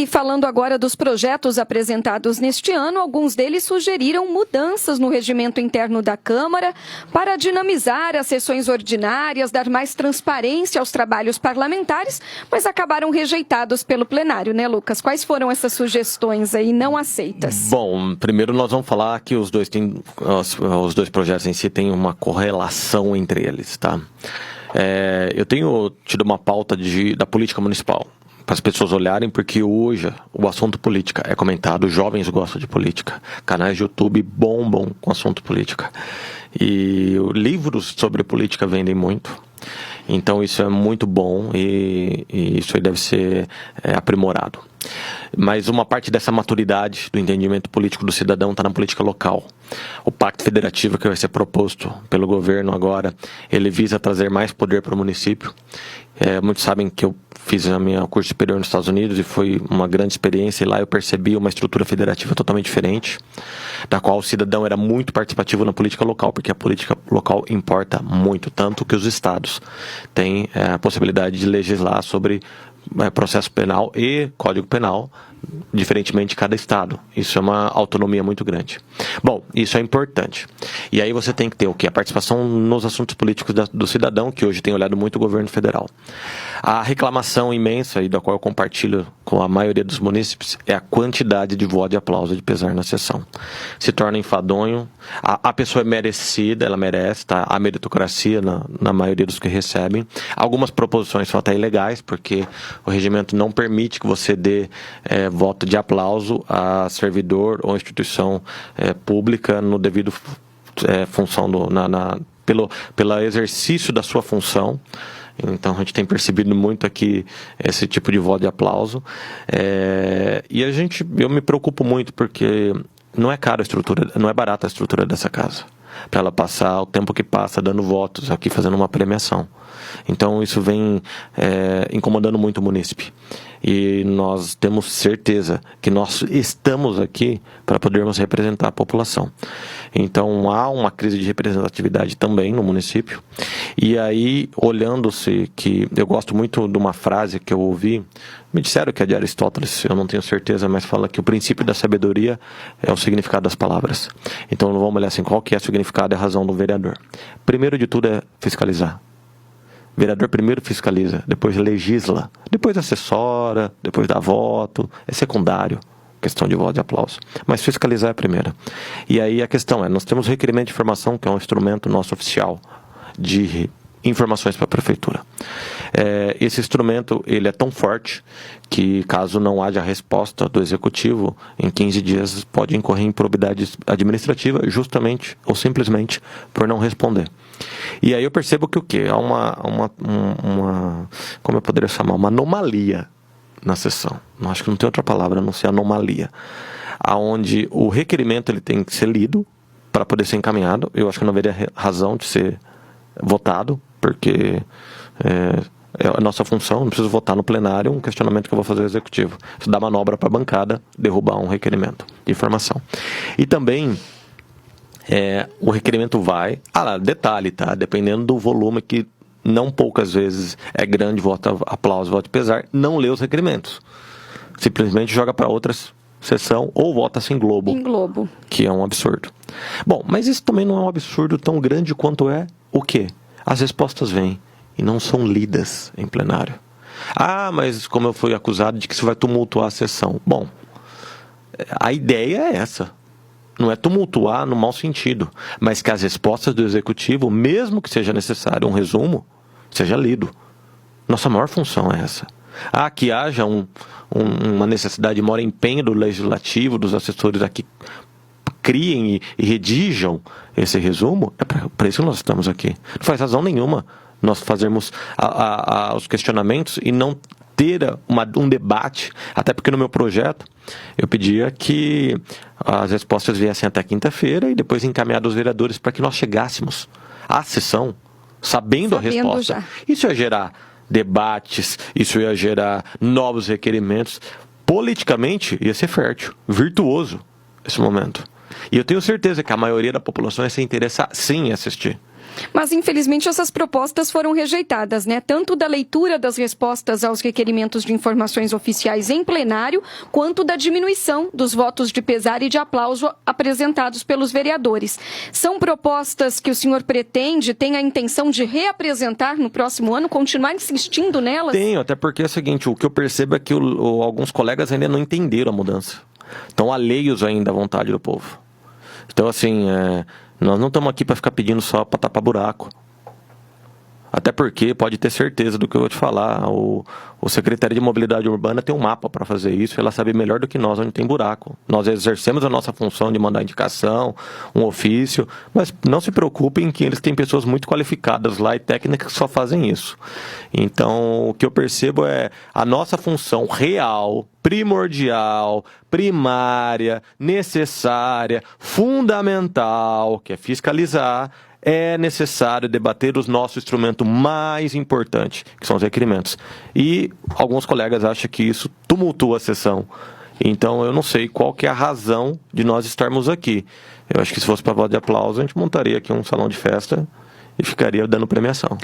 E falando agora dos projetos apresentados neste ano, alguns deles sugeriram mudanças no regimento interno da Câmara para dinamizar as sessões ordinárias, dar mais transparência aos trabalhos parlamentares, mas acabaram rejeitados pelo plenário, né, Lucas? Quais foram essas sugestões aí não aceitas? Bom, primeiro nós vamos falar que os dois projetos em si têm uma correlação entre eles, tá? Eu tenho tido uma pauta da política municipal, para as pessoas olharem, porque hoje o assunto política é comentado, os jovens gostam de política, canais de YouTube bombam com assunto política, e livros sobre política vendem muito, então isso é muito bom e isso aí deve ser aprimorado. Mas uma parte dessa maturidade do entendimento político do cidadão está na política local. O pacto federativo que vai ser proposto pelo governo agora, ele visa trazer mais poder para o município. Muitos sabem que eu fiz a minha curso superior nos Estados Unidos e foi uma grande experiência, e lá eu percebi uma estrutura federativa totalmente diferente, da qual o cidadão era muito participativo na política local, porque a política local importa muito, tanto que os estados têm a possibilidade de legislar sobre processo penal e código penal, diferentemente de cada estado. Isso é uma autonomia muito grande. Bom, isso é importante. E aí você tem que ter o quê? A participação nos assuntos políticos do cidadão, que hoje tem olhado muito o governo federal. A reclamação imensa, e da qual eu compartilho com a maioria dos munícipes, é a quantidade de voto de aplauso de pesar na sessão. Se torna enfadonho. A pessoa é merecida, ela merece, tá? A meritocracia na maioria dos que recebem. Algumas proposições são até ilegais, porque o regimento não permite que você dê voto de aplauso a servidor ou instituição pública no devido função pelo exercício da sua função. Então a gente tem percebido muito aqui esse tipo de voto de aplauso, e eu me preocupo muito porque não é cara a estrutura, não é barata a estrutura dessa casa, para ela passar o tempo que passa dando votos aqui, fazendo uma premiação. Então isso vem incomodando muito o munícipe. E nós temos certeza que nós estamos aqui para podermos representar a população. Então há uma crise de representatividade também no município. E aí, olhando-se, que eu gosto muito de uma frase que eu ouvi, me disseram que é de Aristóteles, eu não tenho certeza, mas fala que o princípio da sabedoria é o significado das palavras. Então vamos olhar assim, qual que é o significado e a razão do vereador. Primeiro de tudo é fiscalizar. O vereador primeiro fiscaliza, depois legisla, depois assessora, depois dá voto, é secundário, questão de voto de aplauso. Mas fiscalizar é a primeira. E aí a questão nós temos o requerimento de informação, que é um instrumento nosso oficial de informações para a prefeitura. Esse instrumento ele é tão forte que, caso não haja resposta do executivo, em 15 dias pode incorrer em improbidade administrativa, justamente ou simplesmente por não responder. E aí eu percebo que o quê? Há uma como eu poderia chamar? Uma anomalia na sessão. Acho que não tem outra palavra a não ser anomalia. Onde o requerimento ele tem que ser lido para poder ser encaminhado. Eu acho que não haveria razão de ser votado, porque é a nossa função, não preciso votar no plenário um questionamento que eu vou fazer ao executivo. Isso dá manobra para a bancada derrubar um requerimento de informação. E também o requerimento vai... detalhe, tá? Dependendo do volume, que não poucas vezes é grande, voto aplauso, voto de pesar, não lê os requerimentos. Simplesmente joga para outra sessão ou vota-se em globo. Que é um absurdo. Bom, mas isso também não é um absurdo tão grande quanto é o quê? As respostas vêm e não são lidas em plenário. Mas como eu fui acusado de que isso vai tumultuar a sessão. Bom, a ideia é essa. Não é tumultuar no mau sentido, mas que as respostas do executivo, mesmo que seja necessário um resumo, seja lido. Nossa maior função é essa. Que haja uma necessidade de maior empenho do legislativo, dos assessores aqui, criem e redigam esse resumo, é para isso que nós estamos aqui. Não faz razão nenhuma nós fazermos os questionamentos e não ter um debate, até porque no meu projeto eu pedia que as respostas viessem até quinta-feira e depois encaminhadas aos vereadores para que nós chegássemos à sessão sabendo a resposta. Já. Isso ia gerar debates, isso ia gerar novos requerimentos. Politicamente ia ser fértil, virtuoso esse momento. E eu tenho certeza que a maioria da população ia se interessar sim em assistir. Mas, infelizmente, essas propostas foram rejeitadas, né? Tanto da leitura das respostas aos requerimentos de informações oficiais em plenário, quanto da diminuição dos votos de pesar e de aplauso apresentados pelos vereadores. São propostas que o senhor pretende, tem a intenção de reapresentar no próximo ano, continuar insistindo nelas? Tenho, até porque é o seguinte, o que eu percebo é que alguns colegas ainda não entenderam a mudança. Estão alheios ainda à vontade do povo. Então, assim, nós não estamos aqui para ficar pedindo só para tapar buraco. Até porque, pode ter certeza do que eu vou te falar, o Secretaria de Mobilidade Urbana tem um mapa para fazer isso, ela sabe melhor do que nós onde tem buraco. Nós exercemos a nossa função de mandar indicação, um ofício, mas não se preocupem que eles têm pessoas muito qualificadas lá e técnicas que só fazem isso. Então, o que eu percebo é a nossa função real, primordial, primária, necessária, fundamental, que é fiscalizar. É necessário debater o nosso instrumento mais importante, que são os requerimentos. E alguns colegas acham que isso tumultua a sessão. Então, eu não sei qual que é a razão de nós estarmos aqui. Eu acho que se fosse para voto de aplauso, a gente montaria aqui um salão de festa e ficaria dando premiação.